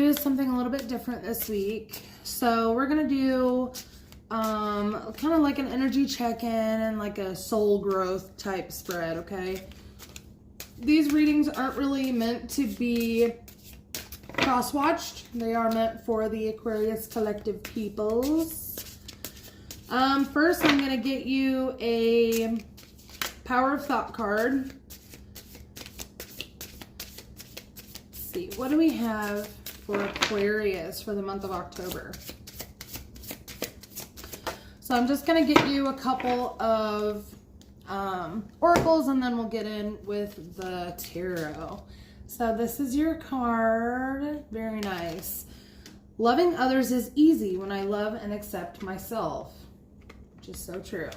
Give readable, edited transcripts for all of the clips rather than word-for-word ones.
do something a little bit different this week. So we're going to do kind of like an energy check-in and like a soul growth type spread, okay? These readings aren't really meant to be cross-watched. They are meant for the Aquarius collective peoples. First, I'm going to get you a Power of Thought card. Let's see, what do we have for Aquarius for the month of October? So I'm just going to get you a couple of oracles, and then we'll get in with the tarot. So this is your card. Very nice. Loving others is easy when I love and accept myself. Which is so true.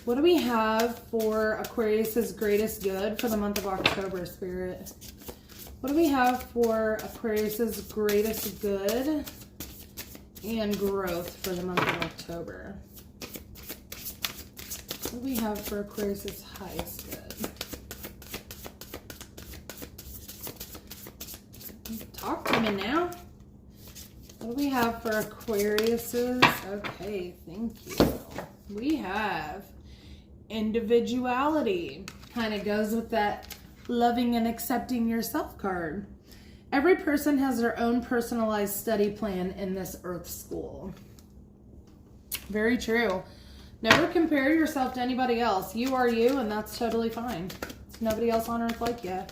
What do we have for Aquarius's greatest good for the month of October, Spirit? What do we have for Aquarius's greatest good and growth for the month of October? What do we have for Aquarius's highest good? Talk to me now. What do we have for Aquarius's? Okay, thank you. We have individuality. Kind of goes with that loving and accepting yourself card. Every person has their own personalized study plan in this Earth school. Very true. Never compare yourself to anybody else. You are you, and that's totally fine. There's nobody else on Earth like you.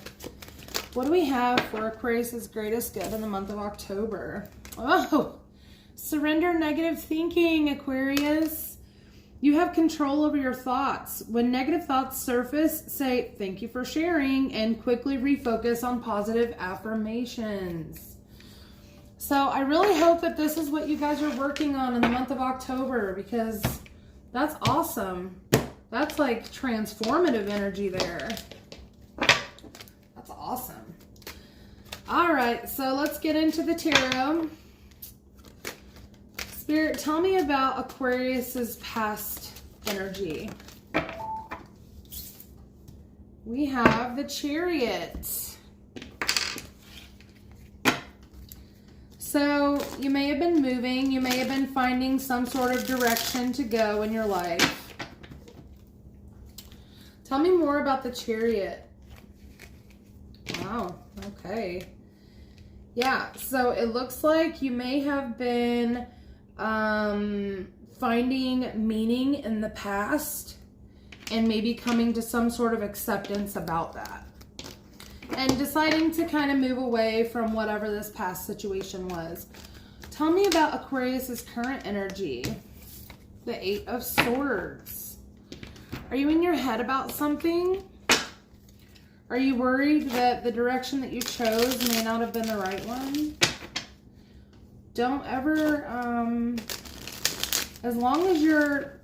What do we have for Aquarius's greatest good in the month of October? Oh, surrender negative thinking, Aquarius. You have control over your thoughts. When negative thoughts surface, say thank you for sharing and quickly refocus on positive affirmations. So I really hope that this is what you guys are working on in the month of October, because that's awesome. That's like transformative energy there. That's awesome. All right, so let's get into the tarot. Spirit, tell me about Aquarius's past energy. We have the Chariot. So you may have been moving. You may have been finding some sort of direction to go in your life. Tell me more about the Chariot. Wow, okay. Yeah, so it looks like you may have been finding meaning in the past and maybe coming to some sort of acceptance about that. And deciding to kind of move away from whatever this past situation was. Tell me about Aquarius's current energy. The Eight of Swords. Are you in your head about something? Are you worried that the direction that you chose may not have been the right one? Don't ever, as long as you're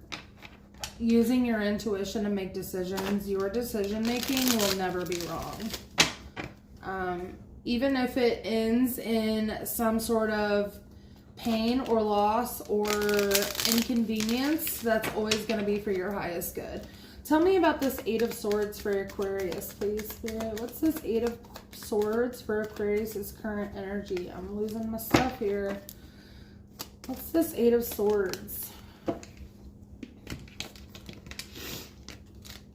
using your intuition to make decisions, your decision making will never be wrong. Even if it ends in some sort of pain or loss or inconvenience, that's always going to be for your highest good. Tell me about this Eight of Swords for Aquarius, please, Spirit. What's this Eight of Swords for Aquarius's current energy? I'm losing my stuff here. What's this Eight of Swords?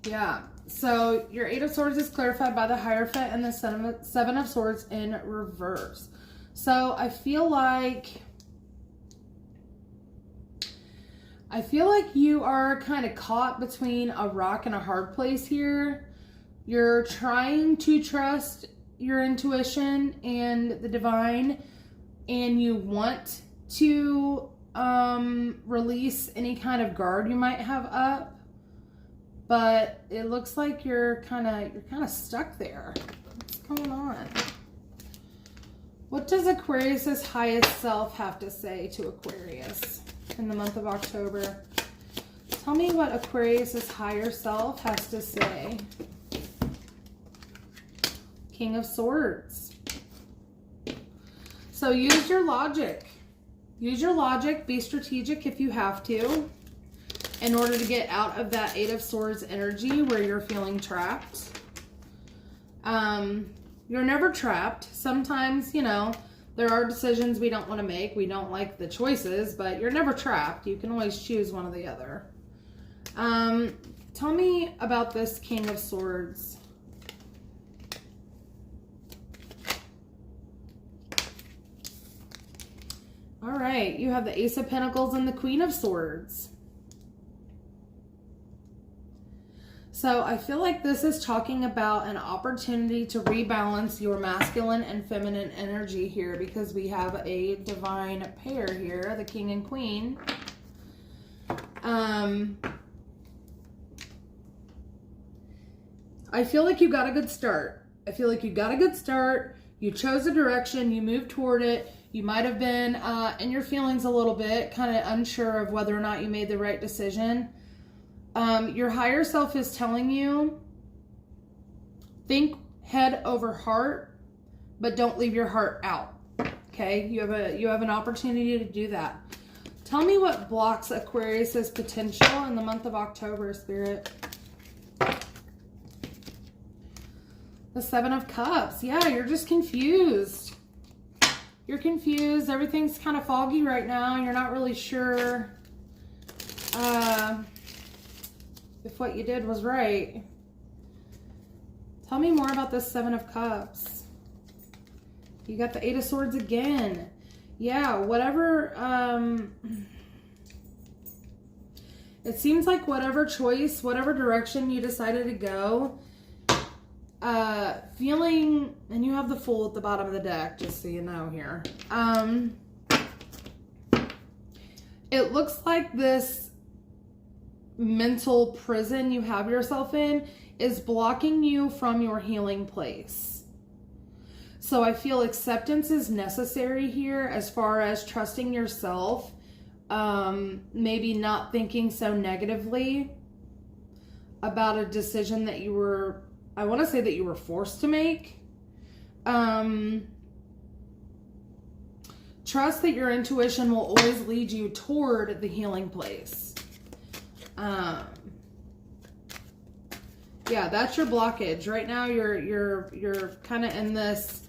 Yeah, so your Eight of Swords is clarified by the Hierophant and the Seven of Swords in reverse. So I feel like you are kind of caught between a rock and a hard place here. You're trying to trust your intuition and the divine, and you want to release any kind of guard you might have up, but it looks like you're kind of stuck there. What's going on? What does Aquarius's highest self have to say to Aquarius in the month of October? Tell me what Aquarius's higher self has to say. King of Swords. So use your logic. Use your logic. Be strategic if you have to, in order to get out of that Eight of Swords energy where you're feeling trapped. You're never trapped. Sometimes, you know, there are decisions we don't want to make. We don't like the choices, but you're never trapped. You can always choose one or the other. Tell me about this King of Swords. All right, you have the Ace of Pentacles and the Queen of Swords. So I feel like this is talking about an opportunity to rebalance your masculine and feminine energy here, because we have a divine pair here, the King and Queen. I feel like you got a good start. You chose a direction, you moved toward it. You might have been in your feelings a little bit, kind of unsure of whether or not you made the right decision. Your higher self is telling you, think head over heart, but don't leave your heart out. Okay, you have an opportunity to do that. Tell me what blocks Aquarius's potential in the month of October, Spirit. The Seven of Cups. Yeah, you're just confused. You're confused. Everything's kind of foggy right now. You're not really sure if what you did was right. Tell me more about this Seven of Cups. You got the Eight of Swords again. Yeah, whatever. It seems like whatever choice, whatever direction you decided to go, feeling, and you have the Fool at the bottom of the deck, just so you know here. It looks like this mental prison you have yourself in is blocking you from your healing place. So I feel acceptance is necessary here as far as trusting yourself, maybe not thinking so negatively about a decision that you were, I want to say that you were forced to make. Trust that your intuition will always lead you toward the healing place. Yeah, that's your blockage. Right now you're kind of in this,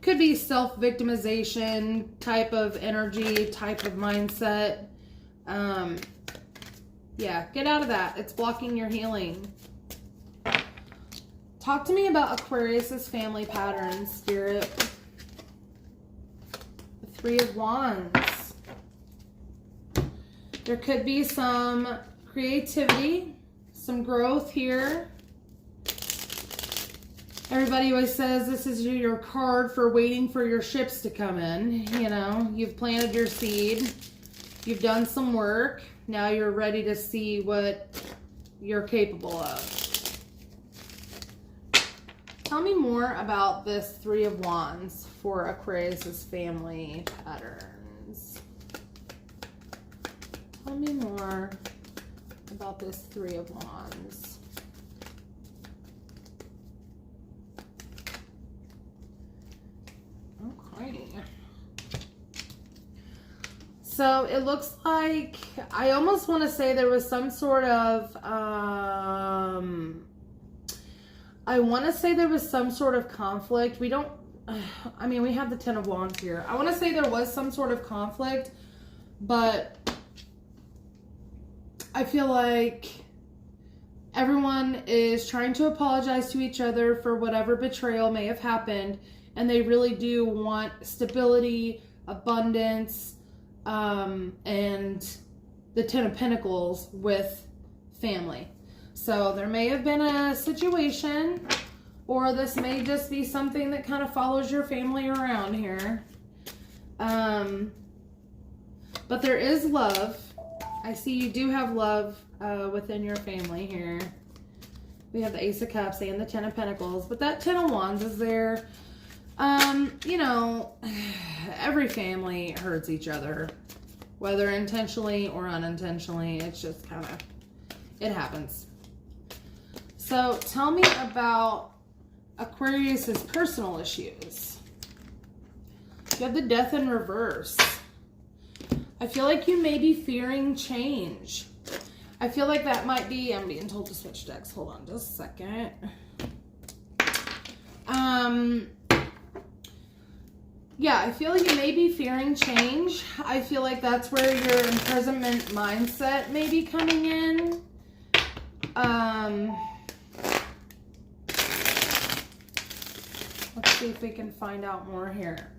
could be self-victimization type of energy, type of mindset. Yeah, get out of that. It's blocking your healing. Talk to me about Aquarius's family patterns, Spirit. The Three of Wands. There could be some creativity, some growth here. Everybody always says this is your card for waiting for your ships to come in. You know, you've planted your seed. You've done some work. Now you're ready to see what you're capable of. Tell me more about this Three of Wands for Aquarius's family patterns. Tell me more about this Three of Wands. Okay. So it looks like, I almost want to say there was some sort of, I want to say there was some sort of conflict. We don't, I mean, we have the Ten of Wands here. I want to say there was some sort of conflict, but I feel like everyone is trying to apologize to each other for whatever betrayal may have happened, and they really do want stability, abundance, and the Ten of Pentacles with family. So there may have been a situation, or this may just be something that kind of follows your family around here. But there is love. I see you do have love within your family here. We have the Ace of Cups and the Ten of Pentacles, but that Ten of Wands is there. You know, every family hurts each other, whether intentionally or unintentionally. It's just kind of, it happens. So tell me about Aquarius's personal issues. You have the Death in reverse. I feel like you may be fearing change. I feel like that might be, I'm being told to switch decks. Hold on just a second. Yeah, I feel like you may be fearing change. I feel like that's where your imprisonment mindset may be coming in. Let's see if we can find out more here.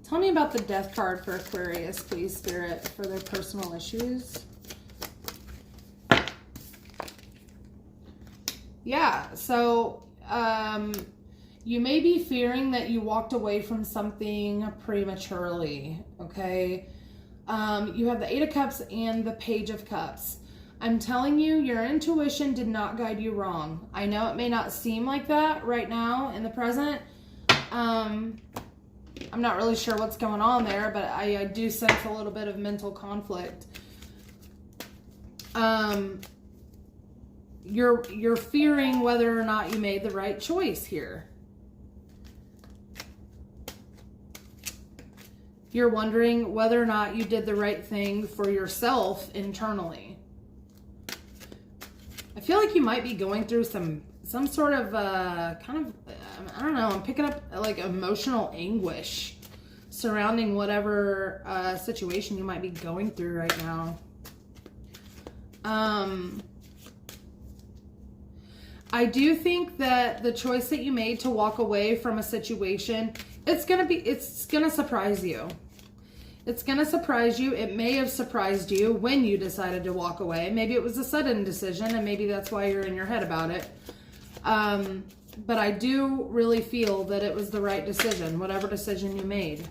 Tell me about the Death card for Aquarius, please, Spirit, for their personal issues. Yeah, so you may be fearing that you walked away from something prematurely, okay? You have the Eight of Cups and the Page of Cups. I'm telling you, your intuition did not guide you wrong. I know it may not seem like that right now in the present. I'm not really sure what's going on there, but I do sense a little bit of mental conflict. You're fearing whether or not you made the right choice here. You're wondering whether or not you did the right thing for yourself internally. I feel like you might be going through some sort of I don't know, I'm picking up like emotional anguish surrounding whatever situation you might be going through right now. I do think that the choice that you made to walk away from a situation, it's gonna surprise you. It's gonna surprise you. It may have surprised you when you decided to walk away. Maybe it was a sudden decision, and maybe that's why you're in your head about it. But I do really feel that it was the right decision, whatever decision you made.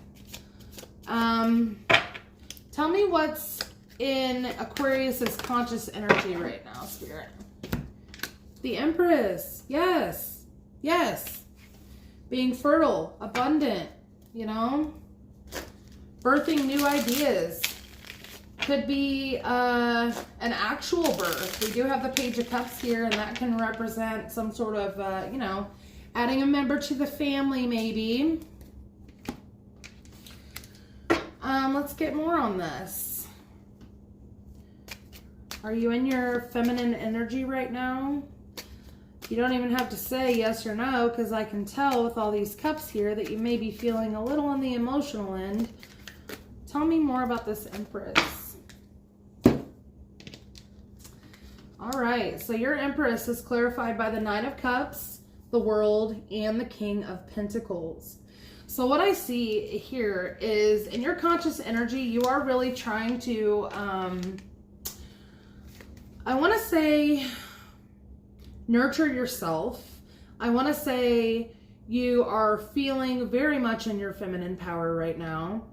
Tell me what's in Aquarius's conscious energy right now, Spirit. The Empress. Yes. Yes. Being fertile, abundant, you know. Birthing new ideas. Could be an actual birth. We do have the Page of Cups here, and that can represent some sort of, you know, adding a member to the family, maybe. Let's get more on this. Are you in your feminine energy right now? You don't even have to say yes or no, because I can tell with all these cups here that you may be feeling a little on the emotional end. Tell me more about this Empress. All right, so your Empress is clarified by the Nine of Cups, the World, and the King of Pentacles. So what I see here is in your conscious energy, you are really trying to, I want to say, nurture yourself. I want to say you are feeling very much in your feminine power right now.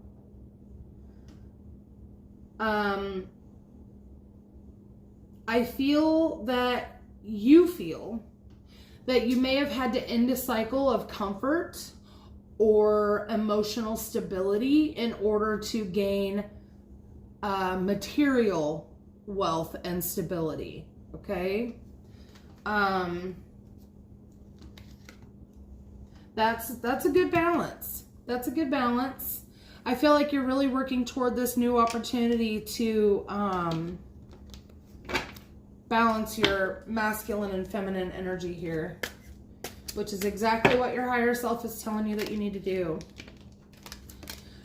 I feel that you may have had to end a cycle of comfort or emotional stability in order to gain material wealth and stability. Okay? That's a good balance. That's a good balance. I feel like you're really working toward this new opportunity to balance your masculine and feminine energy here, which is exactly what your higher self is telling you that you need to do.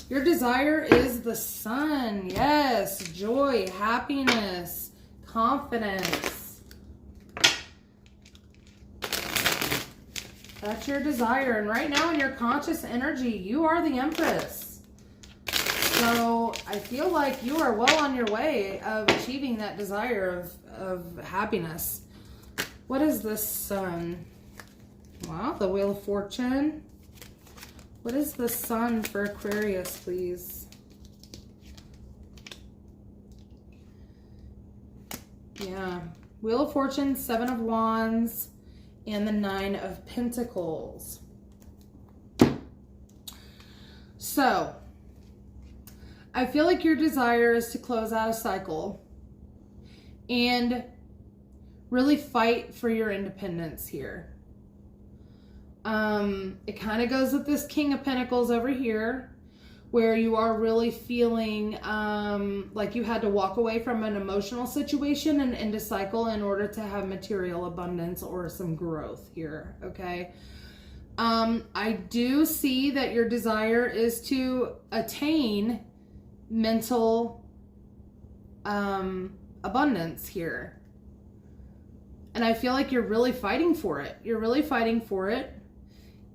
Your desire is the sun. Yes, joy, happiness, confidence. That's your desire. And right now in your conscious energy, you are the Empress. So I feel like you are well on your way of achieving that desire of happiness. What is this sun? Wow, the Wheel of Fortune. What is the sun for Aquarius, please? Yeah, Wheel of Fortune, Seven of Wands, and the Nine of Pentacles. So, I feel like your desire is to close out a cycle and really fight for your independence here. It kind of goes with this King of Pentacles over here, where you are really feeling like you had to walk away from an emotional situation and end a cycle in order to have material abundance or some growth here, okay? I do see that your desire is to attain mental abundance here. And I feel like you're really fighting for it. You're really fighting for it.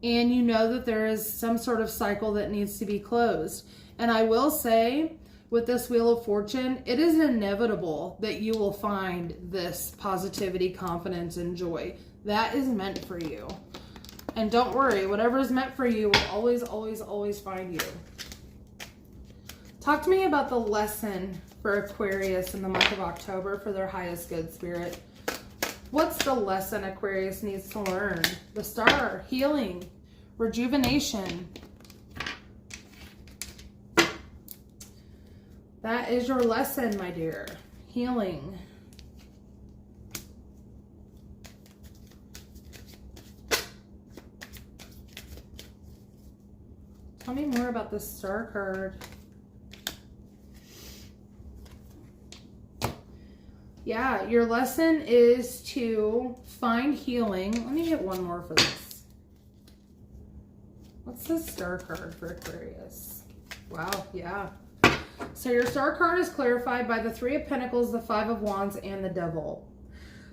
And you know that there is some sort of cycle that needs to be closed. And I will say, with this Wheel of Fortune, it is inevitable that you will find this positivity, confidence, and joy. That is meant for you. And don't worry, whatever is meant for you will always, always, always find you. Talk to me about the lesson for Aquarius in the month of October for their highest good spirit. What's the lesson Aquarius needs to learn? The Star, healing, rejuvenation. That is your lesson, my dear. Healing. Tell me more about the Star card. Yeah, your lesson is to find healing. Let me get one more for this. What's the Star card for Aquarius? Wow, yeah. So your Star card is clarified by the Three of Pentacles, the Five of Wands, and the Devil.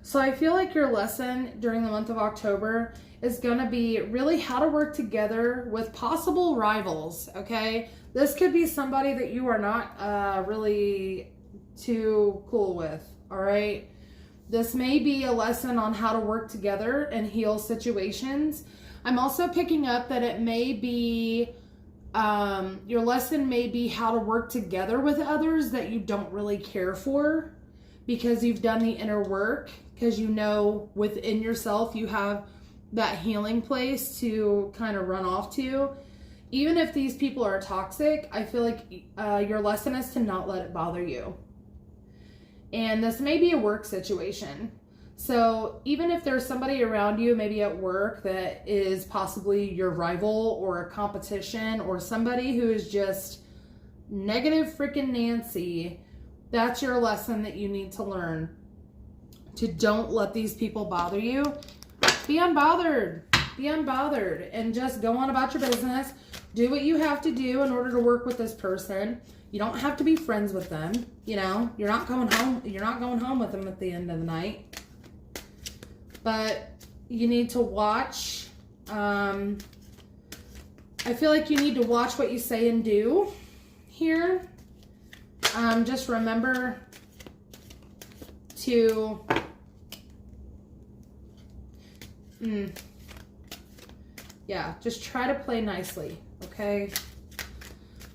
So I feel like your lesson during the month of October is going to be really how to work together with possible rivals, okay? This could be somebody that you are not really too cool with, all right? This may be a lesson on how to work together and heal situations. I'm also picking up that it may be, your lesson may be how to work together with others that you don't really care for because you've done the inner work, because you know within yourself you have that healing place to kind of run off to. Even if these people are toxic, I feel like your lesson is to not let it bother you. And this may be a work situation. So even if there's somebody around you, maybe at work, that is possibly your rival or a competition or somebody who is just negative freaking Nancy, that's your lesson that you need to learn. To don't let these people bother you. Be unbothered. Be unbothered. And just go on about your business. Do what you have to do in order to work with this person. You don't have to be friends with them. You know, you're not going home. You're not going home with them at the end of the night. But you need to watch. I feel like you need to watch what you say and do here. Just remember to just try to play nicely, okay?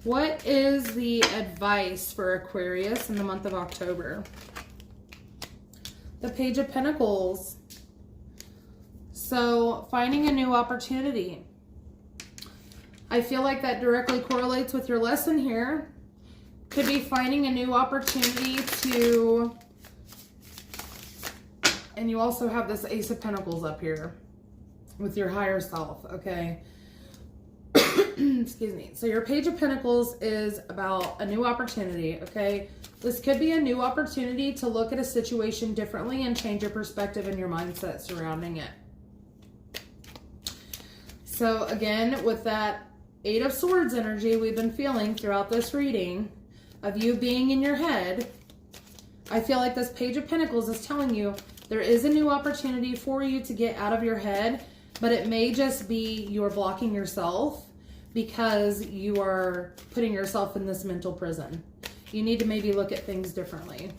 What is the advice for Aquarius in the month of October? The Page of Pentacles. So, finding a new opportunity. I feel like that directly correlates with your lesson here. Could be finding a new opportunity to... And you also have this Ace of Pentacles up here with your higher self, okay? Excuse me. So your Page of Pentacles is about a new opportunity, okay? This could be a new opportunity to look at a situation differently and change your perspective and your mindset surrounding it. So again, with that Eight of Swords energy we've been feeling throughout this reading of you being in your head, I feel like this Page of Pentacles is telling you there is a new opportunity for you to get out of your head, but it may just be you're blocking yourself because you are putting yourself in this mental prison. You need to maybe look at things differently.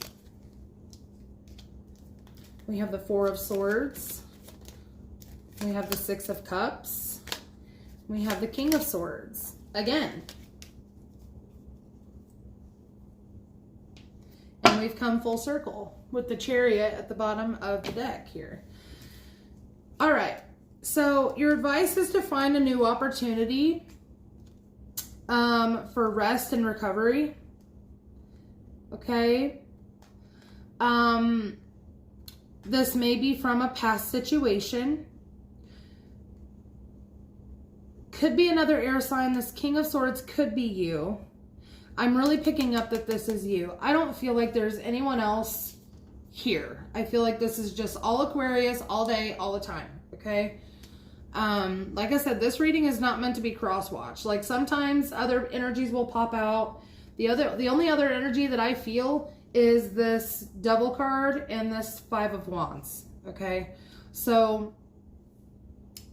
We have the Four of Swords. We have the Six of Cups. We have the King of Swords. Again. And we've come full circle with the Chariot at the bottom of the deck here. All right. So your advice is to find a new opportunity for rest and recovery. Okay. This may be from a past situation. Could be another air sign. This King of Swords could be you. I'm really picking up that this is you. I don't feel like there's anyone else here. I feel like this is just all Aquarius, all day, all the time. Okay. Like I said, this reading is not meant to be cross-watched. Like sometimes other energies will pop out. The only other energy that I feel is this Devil card and this Five of Wands. Okay, so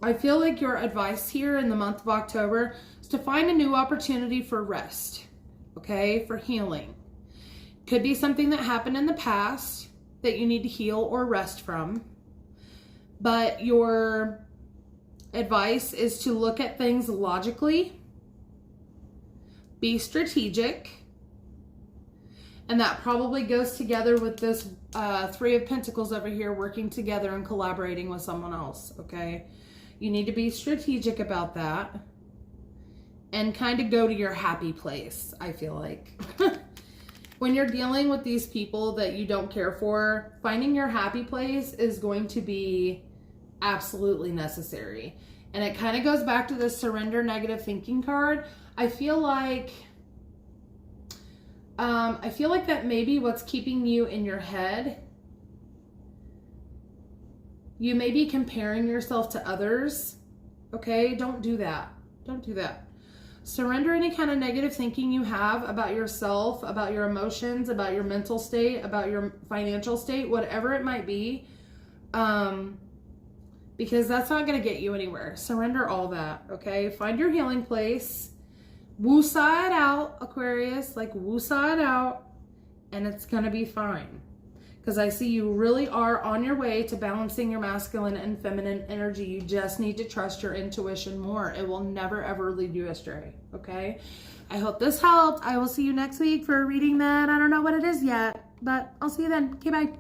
I feel like your advice here in the month of October is to find a new opportunity for rest. Okay, for healing. Could be something that happened in the past that you need to heal or rest from. But your advice is to look at things logically, be strategic, and that probably goes together with this Three of Pentacles over here, working together and collaborating with someone else, okay? You need to be strategic about that and kind of go to your happy place, I feel like. When you're dealing with these people that you don't care for, finding your happy place is going to be absolutely necessary. And it kind of goes back to the surrender negative thinking card. I feel like that maybe what's keeping you in your head, you may be comparing yourself to others. Okay, don't do that. Don't do that. Surrender any kind of negative thinking you have about yourself, about your emotions, about your mental state, about your financial state, whatever it might be. Because that's not going to get you anywhere. Surrender all that, okay? Find your healing place. Woo-saw it out, Aquarius. Like, woo-saw it out. And it's going to be fine. Because I see you really are on your way to balancing your masculine and feminine energy. You just need to trust your intuition more. It will never, ever lead you astray, okay? I hope this helped. I will see you next week for a reading that I don't know what it is yet. But I'll see you then. Okay, bye.